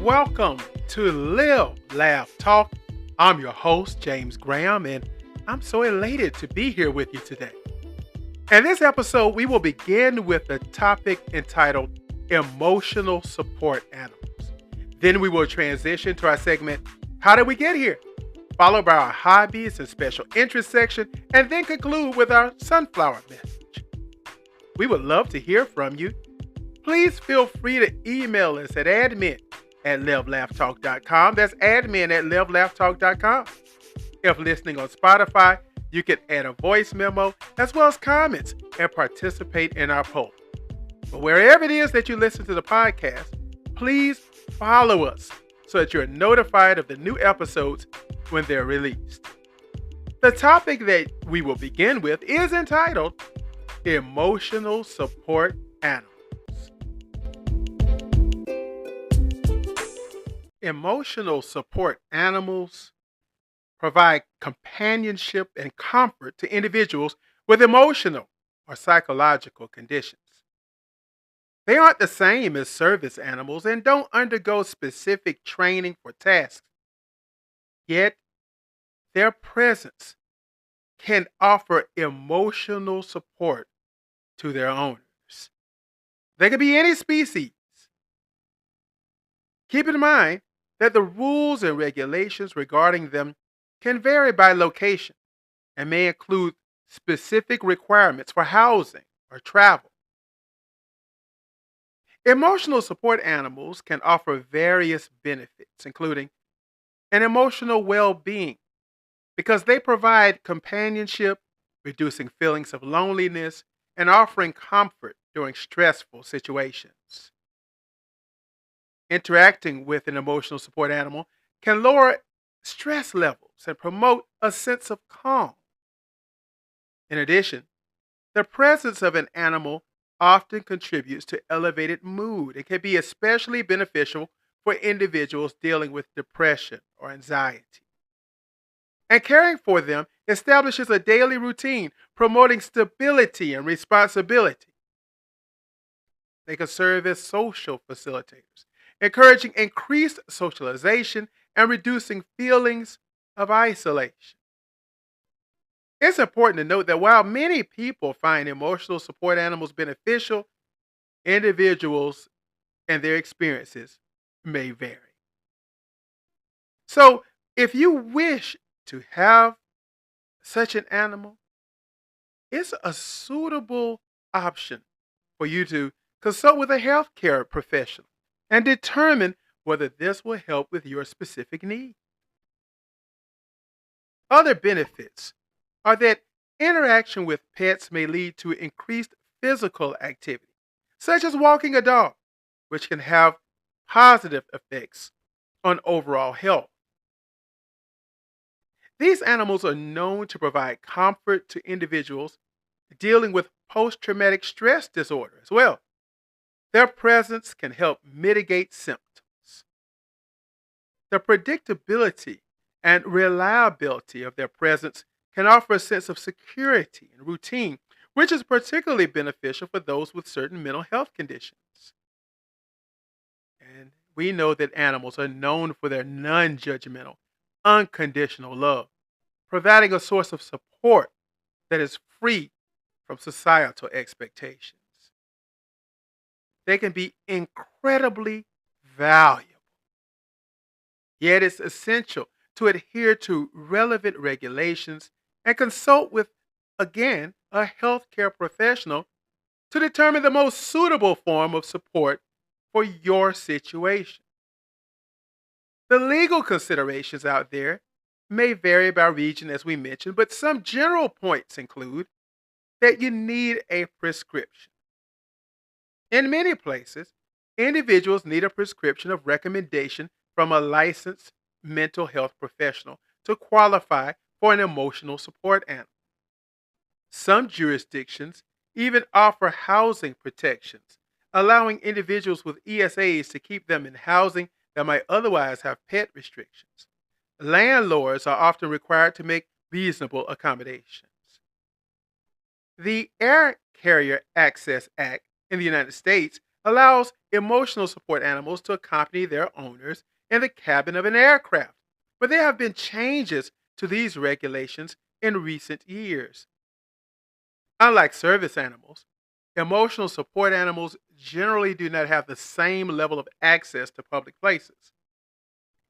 Welcome to Live, Laugh, Talk. I'm your host, James Graham, and I'm so elated to be here with you today. In this episode, we will begin with a topic entitled Emotional Support Animals. Then we will transition to our segment, How Did We Get Here? Followed by our hobbies and special interest section, and then conclude with our sunflower message. We would love to hear from you. Please feel free to email us at admin@livelaughtalk.com. That's admin@livelaughtalk.com. If listening on Spotify, you can add a voice memo as well as comments and participate in our poll. But wherever it is that you listen to the podcast, please follow us so that you're notified of the new episodes when they're released. The topic that we will begin with is entitled Emotional Support Animals. Emotional support animals provide companionship and comfort to individuals with emotional or psychological conditions. They aren't the same as service animals and don't undergo specific training for tasks. Yet, their presence can offer emotional support to their owners. They could be any species. Keep in mind that the rules and regulations regarding them can vary by location and may include specific requirements for housing or travel. Emotional support animals can offer various benefits, including an emotional well-being, because they provide companionship, reducing feelings of loneliness, and offering comfort during stressful situations. Interacting with an emotional support animal can lower stress levels and promote a sense of calm. In addition, the presence of an animal often contributes to elevated mood and can be especially beneficial for individuals dealing with depression or anxiety. And caring for them establishes a daily routine, promoting stability and responsibility. They can serve as social facilitators, encouraging increased socialization and reducing feelings of isolation. It's important to note that while many people find emotional support animals beneficial, individuals and their experiences may vary. So, if you wish to have such an animal, it's a suitable option for you to consult with a healthcare professional and determine whether this will help with your specific need. Other benefits are that interaction with pets may lead to increased physical activity, such as walking a dog, which can have positive effects on overall health. These animals are known to provide comfort to individuals dealing with post-traumatic stress disorder as well. Their presence can help mitigate symptoms. The predictability and reliability of their presence can offer a sense of security and routine, which is particularly beneficial for those with certain mental health conditions. And we know that animals are known for their non-judgmental, unconditional love, providing a source of support that is free from societal expectations. They can be incredibly valuable. Yet it's essential to adhere to relevant regulations and consult with, again, a healthcare professional to determine the most suitable form of support for your situation. The legal considerations out there may vary by region, as we mentioned, but some general points include that you need a prescription. In many places, individuals need a prescription of recommendation from a licensed mental health professional to qualify for an emotional support animal. Some jurisdictions even offer housing protections, allowing individuals with ESAs to keep them in housing that might otherwise have pet restrictions. Landlords are often required to make reasonable accommodations. The Air Carrier Access Act in the United States allows emotional support animals to accompany their owners in the cabin of an aircraft, but there have been changes to these regulations in recent years. Unlike service animals, emotional support animals generally do not have the same level of access to public places.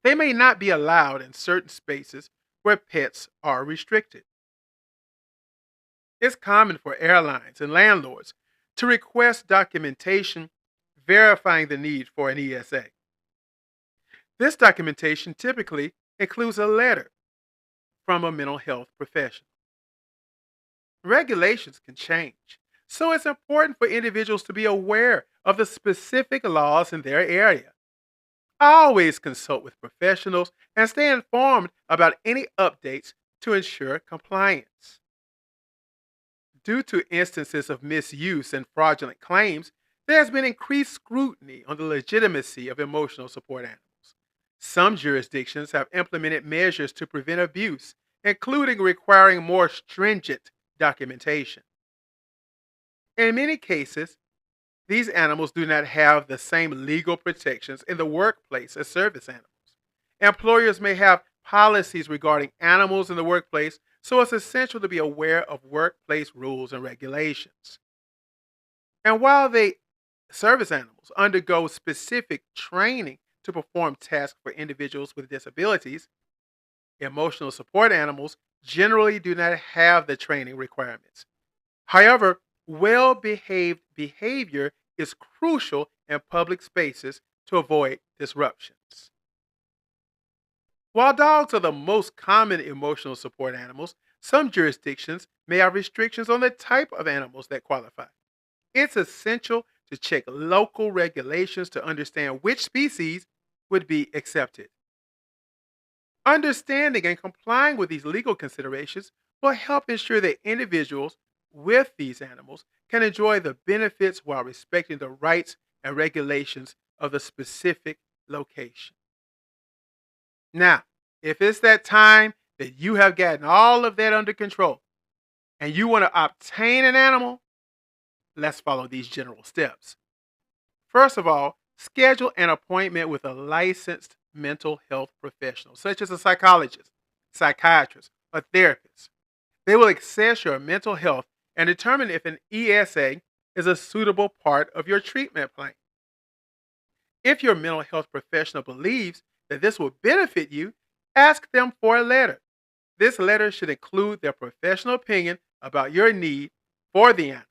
They may not be allowed in certain spaces where pets are restricted. It's common for airlines and landlords to request documentation verifying the need for an ESA. This documentation typically includes a letter from a mental health professional. Regulations can change, so it's important for individuals to be aware of the specific laws in their area. Always consult with professionals and stay informed about any updates to ensure compliance. Due to instances of misuse and fraudulent claims, there has been increased scrutiny on the legitimacy of emotional support animals. Some jurisdictions have implemented measures to prevent abuse, including requiring more stringent documentation. In many cases, these animals do not have the same legal protections in the workplace as service animals. Employers may have policies regarding animals in the workplace, so it's essential to be aware of workplace rules and regulations. And while they service animals undergo specific training to perform tasks for individuals with disabilities, emotional support animals generally do not have the training requirements. However, well behaved behavior is crucial in public spaces to avoid disruptions. While dogs are the most common emotional support animals, some jurisdictions may have restrictions on the type of animals that qualify. It's essential to check local regulations to understand which species would be accepted. Understanding and complying with these legal considerations will help ensure that individuals with these animals can enjoy the benefits while respecting the rights and regulations of the specific location. Now, if it's that time that you have gotten all of that under control and you want to obtain an animal, let's follow these general steps. First of all, schedule an appointment with a licensed mental health professional, such as a psychologist, psychiatrist, or therapist. They will assess your mental health and determine if an ESA is a suitable part of your treatment plan. If your mental health professional believes that this will benefit you, ask them for a letter. This letter should include their professional opinion about your need for the animal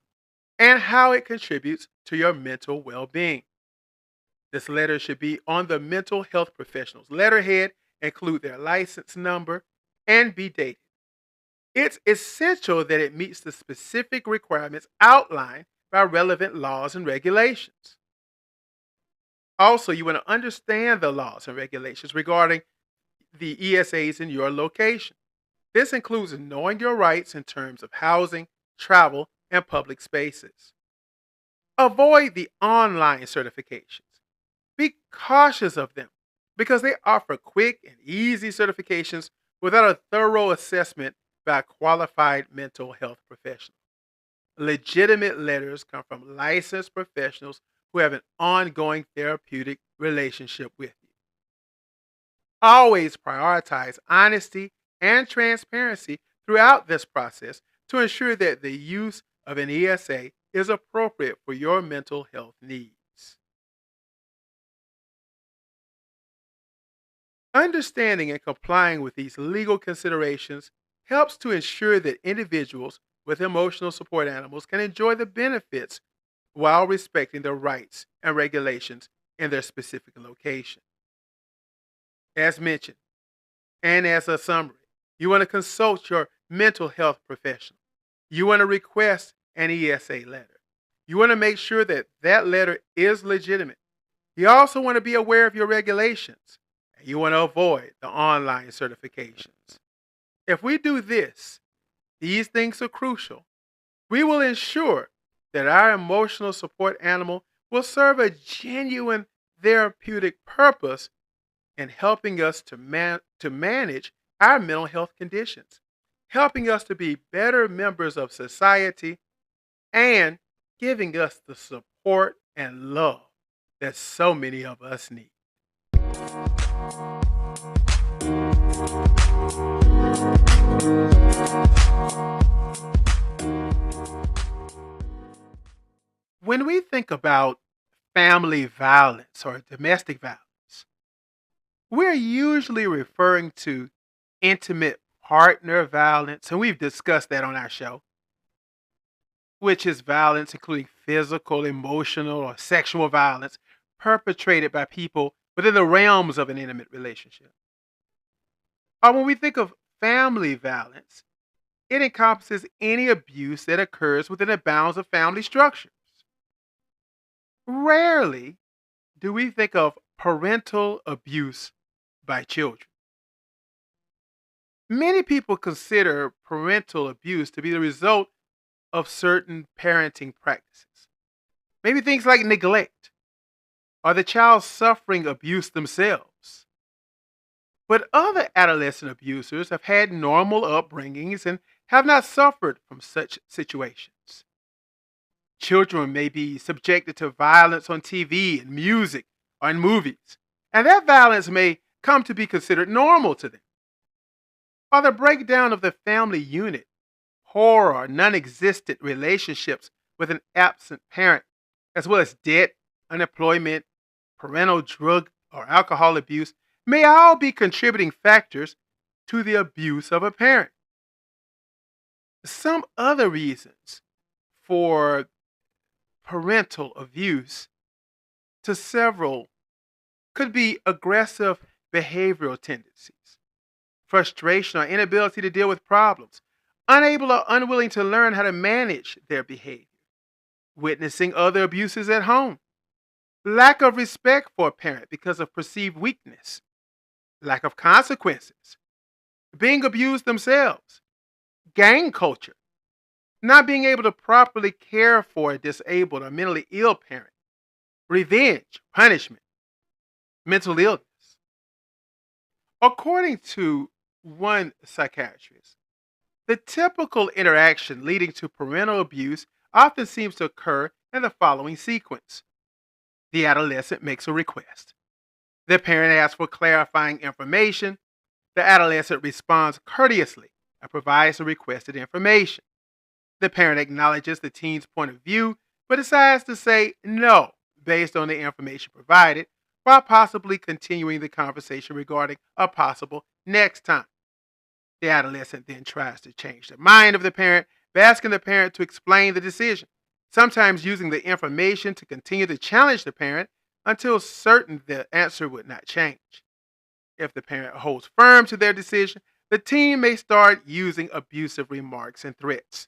and how it contributes to your mental well-being. This letter should be on the mental health professional's letterhead, include their license number, and be dated. It's essential that it meets the specific requirements outlined by relevant laws and regulations. Also, you want to understand the laws and regulations regarding the ESAs in your location. This includes knowing your rights in terms of housing, travel, and public spaces. Avoid the online certifications. Be cautious of them because they offer quick and easy certifications without a thorough assessment by a qualified mental health professional. Legitimate letters come from licensed professionals who have an ongoing therapeutic relationship with you. Always prioritize honesty and transparency throughout this process to ensure that the use of an ESA is appropriate for your mental health needs. Understanding and complying with these legal considerations helps to ensure that individuals with emotional support animals can enjoy the benefits while respecting the rights and regulations in their specific location. As mentioned, and as a summary, you want to consult your mental health professional. You want to request an ESA letter. You want to make sure that that letter is legitimate. You also want to be aware of your regulations. And you want to avoid the online certifications. If we do this, these things are crucial. We will ensure that our emotional support animal will serve a genuine therapeutic purpose in helping us to manage our mental health conditions, helping us to be better members of society, and giving us the support and love that so many of us need. When we think about family violence or domestic violence, we're usually referring to intimate partner violence, and we've discussed that on our show, which is violence including physical, emotional, or sexual violence perpetrated by people within the realms of an intimate relationship. Or when we think of family violence, it encompasses any abuse that occurs within the bounds of family structures. Rarely do we think of parental abuse by children. Many people consider parental abuse to be the result of certain parenting practices. Maybe things like neglect or the child suffering abuse themselves. But other adolescent abusers have had normal upbringings and have not suffered from such situations. Children may be subjected to violence on TV and music or in movies, and that violence may come to be considered normal to them. Or the breakdown of the family unit, poor or non existent relationships with an absent parent, as well as debt, unemployment, parental drug or alcohol abuse, may all be contributing factors to the abuse of a parent. Some other reasons for parental abuse to several could be aggressive behavioral tendencies, frustration or inability to deal with problems, unable or unwilling to learn how to manage their behavior, witnessing other abuses at home, lack of respect for a parent because of perceived weakness, lack of consequences, being abused themselves, gang culture, not being able to properly care for a disabled or mentally ill parent, revenge, punishment, mental illness. According to one psychiatrist, the typical interaction leading to parental abuse often seems to occur in the following sequence. The adolescent makes a request. The parent asks for clarifying information. The adolescent responds courteously and provides the requested information. The parent acknowledges the teen's point of view, but decides to say no based on the information provided, while possibly continuing the conversation regarding a possible next time. The adolescent then tries to change the mind of the parent by asking the parent to explain the decision, sometimes using the information to continue to challenge the parent until certain the answer would not change. If the parent holds firm to their decision, the teen may start using abusive remarks and threats,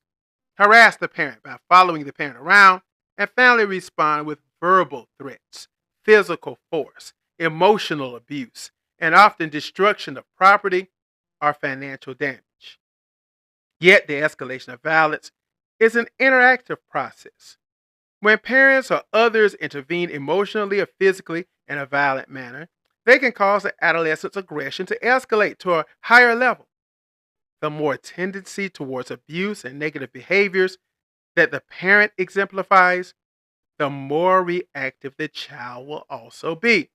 harass the parent by following the parent around, and finally respond with verbal threats, physical force, emotional abuse, and often destruction of property or financial damage. Yet the escalation of violence is an interactive process. When parents or others intervene emotionally or physically in a violent manner, they can cause the adolescent's aggression to escalate to a higher level. The more tendency towards abuse and negative behaviors that the parent exemplifies, the more reactive the child will also be.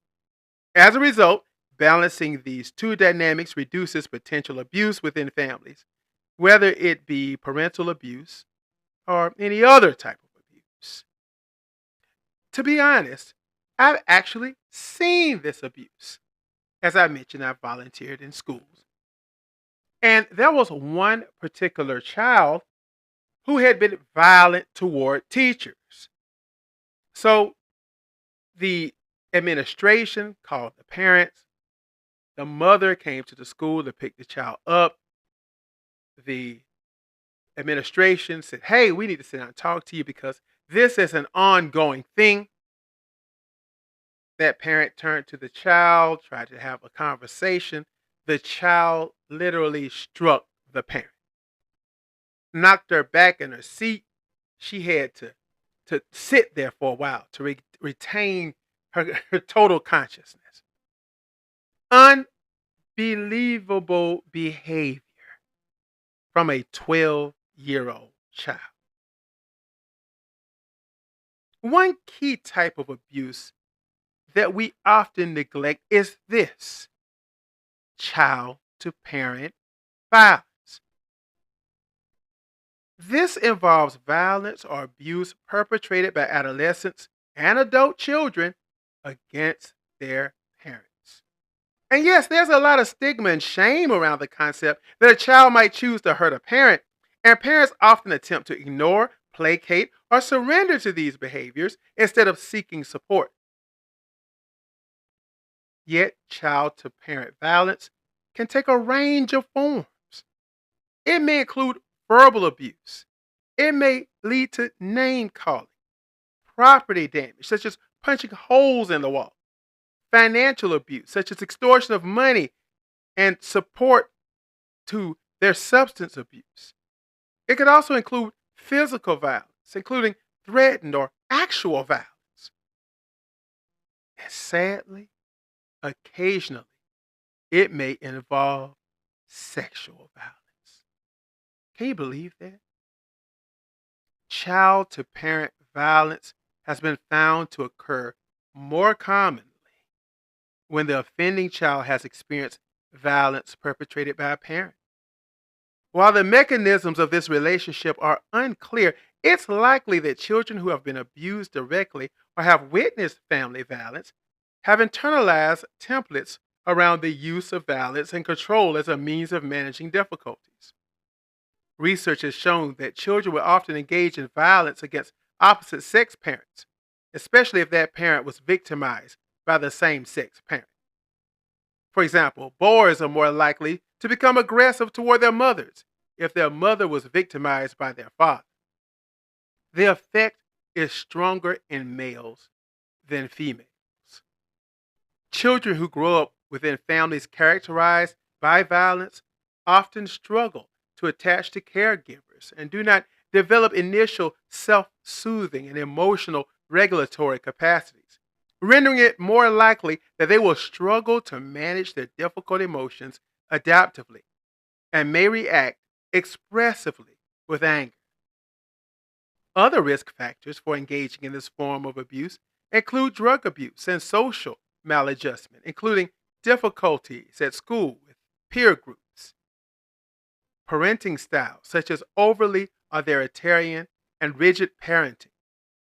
As a result, balancing these two dynamics reduces potential abuse within families, whether it be parental abuse or any other type of abuse. To be honest, I've actually seen this abuse. As I mentioned, I volunteered in schools. And there was one particular child who had been violent toward teachers. So the administration called the parents. The mother came to the school to pick the child up. The administration said, "Hey, we need to sit down and talk to you because this is an ongoing thing." That parent turned to the child, tried to have a conversation. The child literally struck the parent, knocked her back in her seat. She had to sit there for a while to retain her total consciousness. Unbelievable behavior from a 12-year-old child. One key type of abuse that we often neglect is this: child to parent violence. This involves violence or abuse perpetrated by adolescents and adult children against their parents. And yes, there's a lot of stigma and shame around the concept that a child might choose to hurt a parent, and parents often attempt to ignore, placate, or surrender to these behaviors instead of seeking support. Yet, child to parent violence can take a range of forms. It may include verbal abuse, it may lead to name calling, property damage, such as punching holes in the wall, financial abuse, such as extortion of money and support to their substance abuse. It could also include physical violence, including threatened or actual violence. And sadly, occasionally, it may involve sexual violence. Can you believe that? Child to parent violence has been found to occur more commonly when the offending child has experienced violence perpetrated by a parent. While the mechanisms of this relationship are unclear, it's likely that children who have been abused directly or have witnessed family violence have internalized templates around the use of violence and control as a means of managing difficulties. Research has shown that children will often engage in violence against opposite sex parents, especially if that parent was victimized by the same sex parent. For example, boys are more likely to become aggressive toward their mothers if their mother was victimized by their father. The effect is stronger in males than females. Children who grow up within families characterized by violence often struggle to attach to caregivers and do not develop initial self-soothing and emotional regulatory capacities, rendering it more likely that they will struggle to manage their difficult emotions adaptively and may react expressively with anger. Other risk factors for engaging in this form of abuse include drug abuse and social maladjustment, including difficulties at school with peer groups. Parenting styles, such as overly authoritarian and rigid parenting,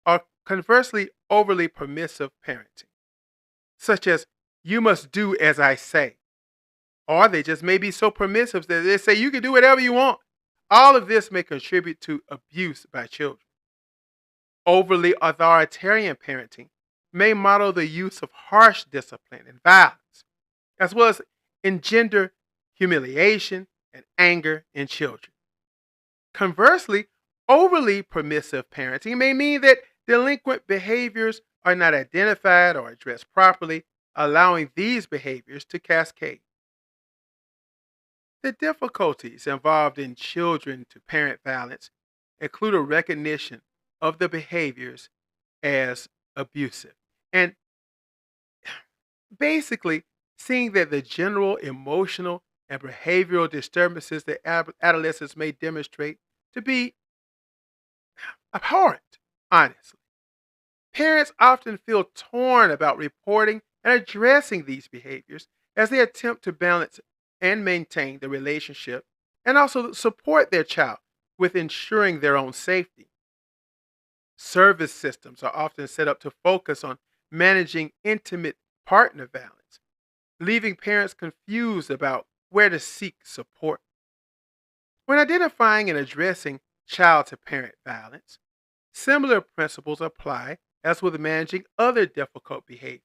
or conversely overly permissive parenting, such as "you must do as I say," or they just may be so permissive that they say you can do whatever you want. All of this may contribute to abuse by children. Overly authoritarian parenting may model the use of harsh discipline and violence, as well as engender humiliation and anger in children. Conversely, overly permissive parenting may mean that delinquent behaviors are not identified or addressed properly, allowing these behaviors to cascade. The difficulties involved in children to parent violence include a recognition of the behaviors as abusive and basically seeing that the general emotional and behavioral disturbances that adolescents may demonstrate to be abhorrent, honestly. Parents often feel torn about reporting and addressing these behaviors as they attempt to balance and maintain the relationship and also support their child with ensuring their own safety. Service systems are often set up to focus on managing intimate partner violence, leaving parents confused about where to seek support. When identifying and addressing child to parent violence, similar principles apply as with managing other difficult behaviors.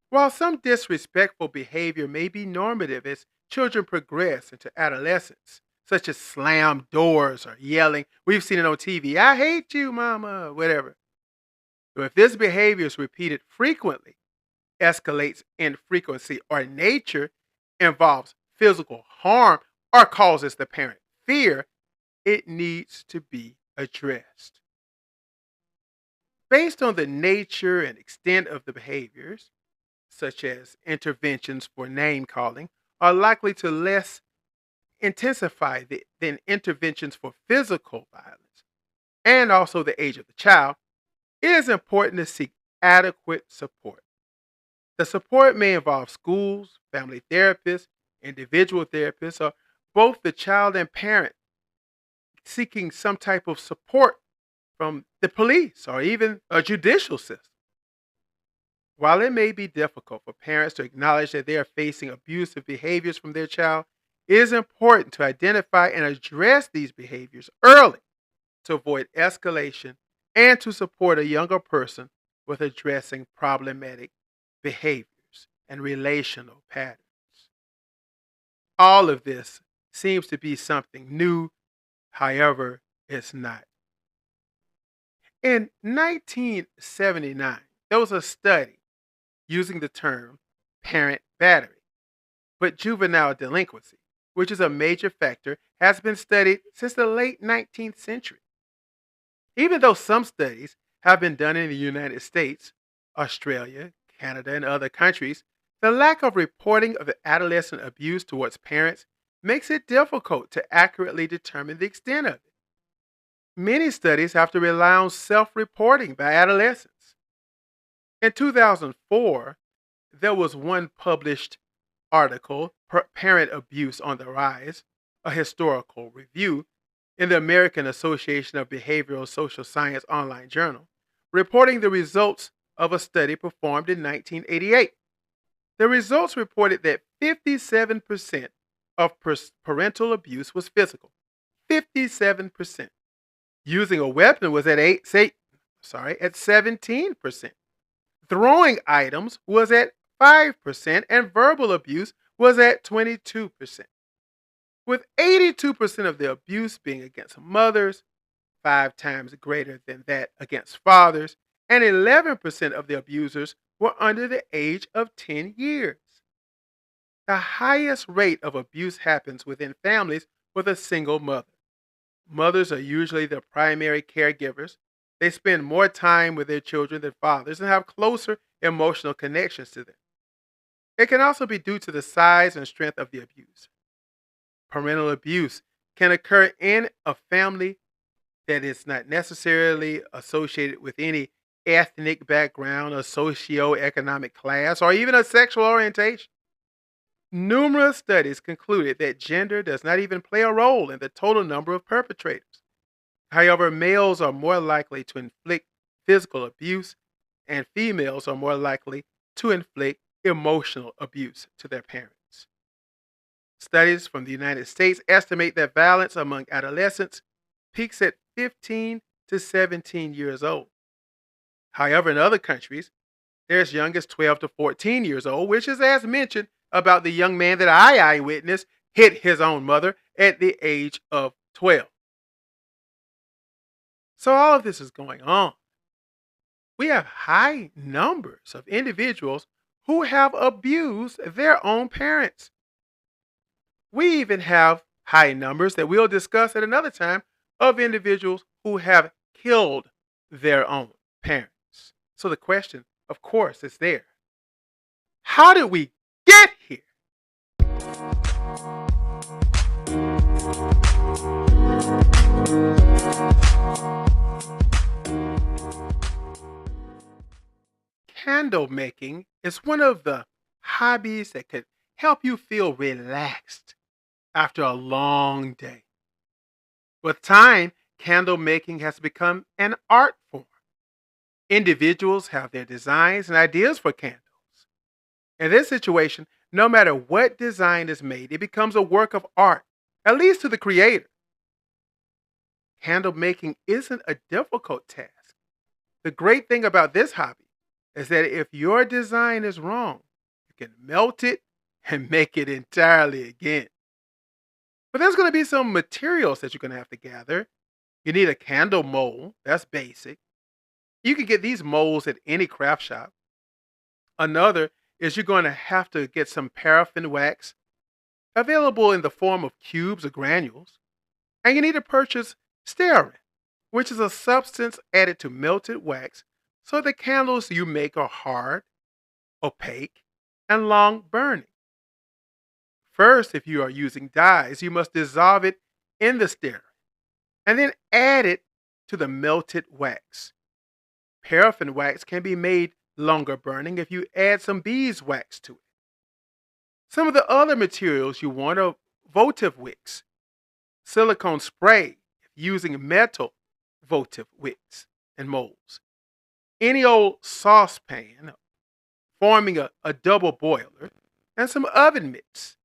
While some disrespectful behavior may be normative as children progress into adolescence, such as slam doors or yelling, we've seen it on TV, "I hate you, mama," whatever. So if this behavior is repeated frequently, escalates in frequency or nature, involves physical harm, or causes the parent fear, it needs to be addressed. Based on the nature and extent of the behaviors, such as interventions for name calling, are likely to less intensify than interventions for physical violence, and also the age of the child. It is important to seek adequate support. The support may involve schools, family therapists, individual therapists, or both the child and parent seeking some type of support from the police or even a judicial system. While it may be difficult for parents to acknowledge that they are facing abusive behaviors from their child, it is important to identify and address these behaviors early to avoid escalation and to support a younger person with addressing problematic behaviors and relational patterns. All of this seems to be something new, however, it's not. In 1979, there was a study using the term parent battery, but juvenile delinquency, which is a major factor, has been studied since the late 19th century. Even though some studies have been done in the United States, Australia, Canada, and other countries, the lack of reporting of adolescent abuse towards parents makes it difficult to accurately determine the extent of it. Many studies have to rely on self reporting by adolescents. In 2004, there was one published article, Parent Abuse on the Rise, a historical review, in the American Association of Behavioral Social Science online journal, reporting the results of a study performed in 1988. The results reported that 57% of parental abuse was physical. 57%. Using a weapon was at 17%. Throwing items was at 5%, and verbal abuse was at 22%. With 82% of the abuse being against mothers, 5 times greater than that against fathers, and 11% of the abusers were under the age of 10 years. The highest rate of abuse happens within families with a single mother. Mothers are usually the primary caregivers. They spend more time with their children than fathers and have closer emotional connections to them. It can also be due to the size and strength of the abuser. Parental abuse can occur in a family that is not necessarily associated with any ethnic background, a socio-economic class, or even a sexual orientation. Numerous studies concluded that gender does not even play a role in the total number of perpetrators. However, males are more likely to inflict physical abuse, and females are more likely to inflict emotional abuse to their parents. Studies from the United States estimate that violence among adolescents peaks at 15 to 17 years old. However, in other countries, they're as young as 12 to 14 years old, which is as mentioned about the young man that I eyewitnessed hit his own mother at the age of 12. So all of this is going on. We have high numbers of individuals who have abused their own parents. We even have high numbers that we'll discuss at another time of individuals who have killed their own parents. So the question, of course, is there. How did we get here? Candle making is one of the hobbies that could help you feel relaxed after a long day. With time, candle making has become an art form. Individuals have their designs and ideas for candles. In this situation, no matter what design is made, it becomes a work of art, at least to the creator. Candle making isn't a difficult task. The great thing about this hobby is that if your design is wrong, you can melt it and make it entirely again. But there's going to be some materials that you're going to have to gather. You need a candle mold. That's basic. You can get these molds at any craft shop. Another is you're going to have to get some paraffin wax, available in the form of cubes or granules. And you need to purchase stearin, which is a substance added to melted wax so the candles you make are hard, opaque, and long burning. First, if you are using dyes, you must dissolve it in the stearin and then add it to the melted wax. Paraffin wax can be made longer burning if you add some beeswax to it. Some of the other materials you want are votive wicks, silicone spray using metal votive wicks and molds, any old saucepan forming a double boiler, and some oven mitts.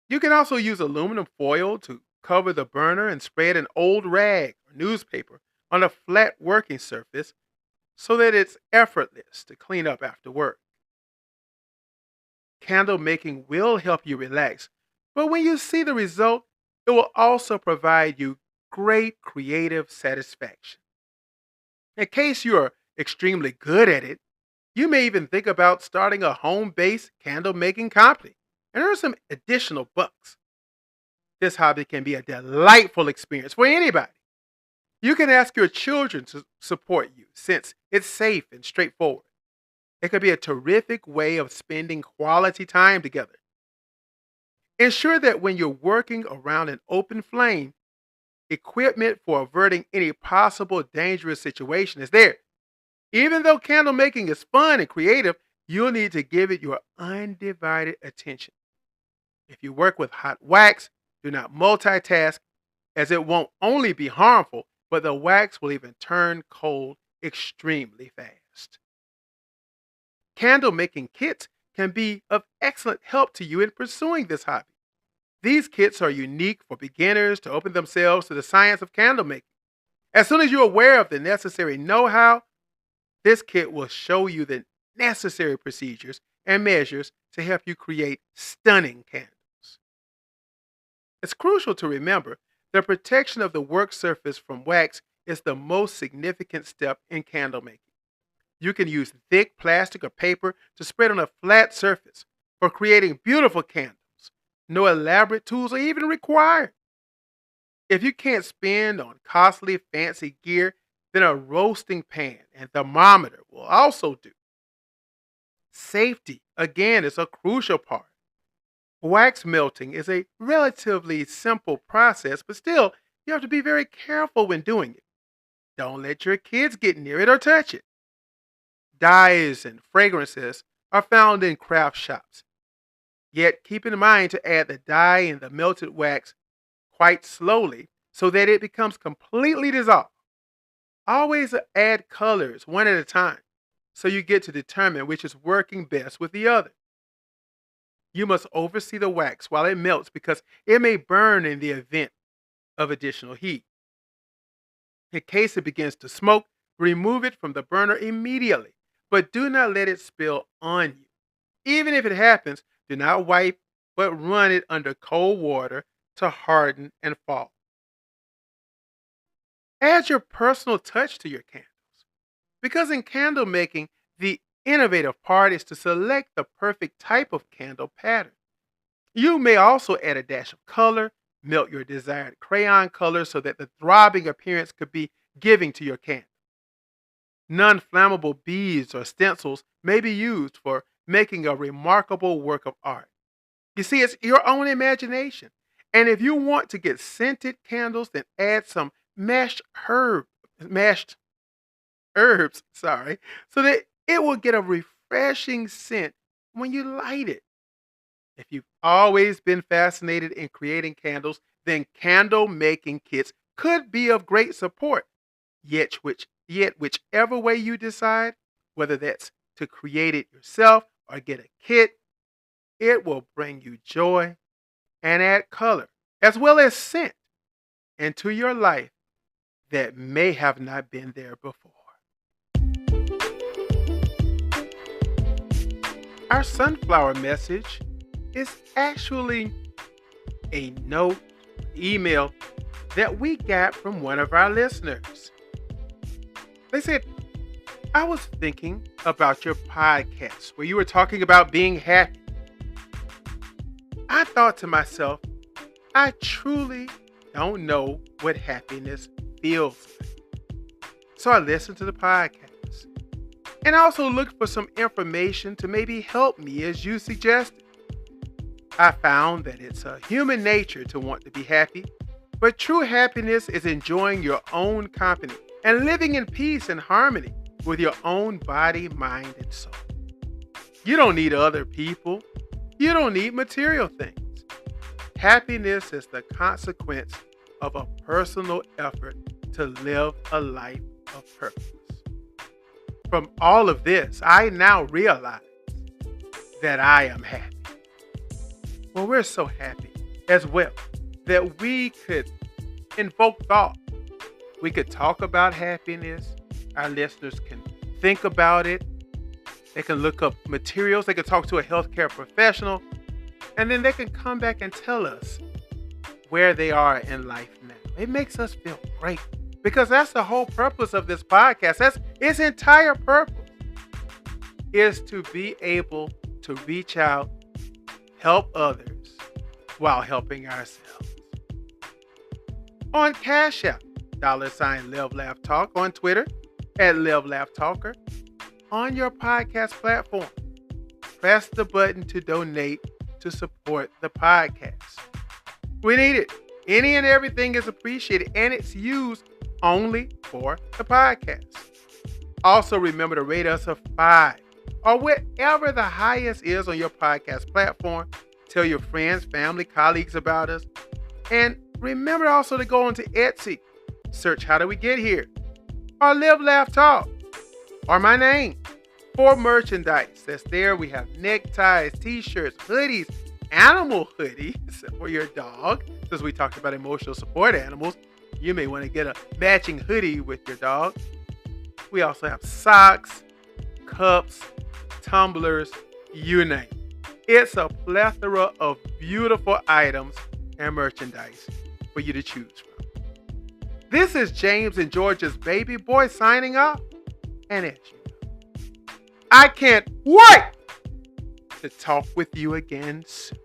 You can also use aluminum foil to cover the burner and spread an old rag or newspaper on a flat working surface so that it's effortless to clean up after work. Candle making will help you relax, but when you see the result, it will also provide you great creative satisfaction. In case you are extremely good at it, you may even think about starting a home-based candle making company and earn some additional bucks. This hobby can be a delightful experience for anybody. You can ask your children to support you since it's safe and straightforward. It can be a terrific way of spending quality time together. Ensure that when you're working around an open flame, equipment for averting any possible dangerous situation is there. Even though candle making is fun and creative, you'll need to give it your undivided attention. If you work with hot wax, do not multitask, as it won't only be harmful, but the wax will even turn cold extremely fast. Candle making kits can be of excellent help to you in pursuing this hobby. These kits are unique for beginners to open themselves to the science of candle making. As soon as you're aware of the necessary know-how, this kit will show you the necessary procedures and measures to help you create stunning candles. It's crucial to remember the protection of the work surface from wax is the most significant step in candle making. You can use thick plastic or paper to spread on a flat surface for creating beautiful candles. No elaborate tools are even required. If you can't spend on costly, fancy gear, then a roasting pan and thermometer will also do. Safety, again, is a crucial part. Wax melting is a relatively simple process, but still, you have to be very careful when doing it. Don't let your kids get near it or touch it. Dyes and fragrances are found in craft shops. Yet keep in mind to add the dye and the melted wax quite slowly so that it becomes completely dissolved. Always add colors one at a time so you get to determine which is working best with the other. You must oversee the wax while it melts because it may burn in the event of additional heat. In case it begins to smoke, remove it from the burner immediately, but do not let it spill on you. Even if it happens, do not wipe, but run it under cold water to harden and fall. Add your personal touch to your candles. Because in candle making, the innovative part is to select the perfect type of candle pattern. You may also add a dash of color, melt your desired crayon color so that the throbbing appearance could be given to your candle. Non-flammable beads or stencils may be used for making a remarkable work of art. You see, it's your own imagination. And if you want to get scented candles, then add some mashed herbs, so that it will get a refreshing scent when you light it. If you've always been fascinated in creating candles, then candle making kits could be of great support. Yet whichever way you decide, whether that's to create it yourself or get a kit, it will bring you joy and add color as well as scent into your life that may have not been there before. Our sunflower message is actually a note, email that we got from one of our listeners. They said, I was thinking about your podcast where you were talking about being happy. I thought to myself, I truly don't know what happiness feels like. So I listened to the podcast and also looked for some information to maybe help me as you suggested. I found that it's a human nature to want to be happy, but true happiness is enjoying your own company and living in peace and harmony with your own body, mind, and soul. You don't need other people. You don't need material things. Happiness is the consequence of a personal effort to live a life of purpose. From all of this, I now realize that I am happy. Well, we're so happy as well that we could invoke thought. We could talk about happiness. Our listeners can think about it. They can look up materials. They can talk to a healthcare professional. And then they can come back and tell us where they are in life now. It makes us feel great because that's the whole purpose of this podcast. That's its entire purpose, is to be able to reach out, help others while helping ourselves. On Cash App, $Live Laugh Talk. On Twitter, @Live Laugh Talker. On your podcast platform, press the button to donate to support the podcast. We need it. Any and everything is appreciated, and it's used only for the podcast. Also, remember to rate us a 5 or whatever the highest is on your podcast platform. Tell your friends, family, colleagues about us. And remember also to go onto Etsy. Search How Do We Get Here? Or Live Laugh Talk. Or my name. For merchandise that's there. We have neckties, t-shirts, hoodies, animal hoodies for your dog. Since we talked about emotional support animals, you may want to get a matching hoodie with your dog. We also have socks, cups, tumblers, you name it. It's a plethora of beautiful items and merchandise for you to choose from. This is James and George's baby boy signing off. And as you know, I can't wait to talk with you again soon.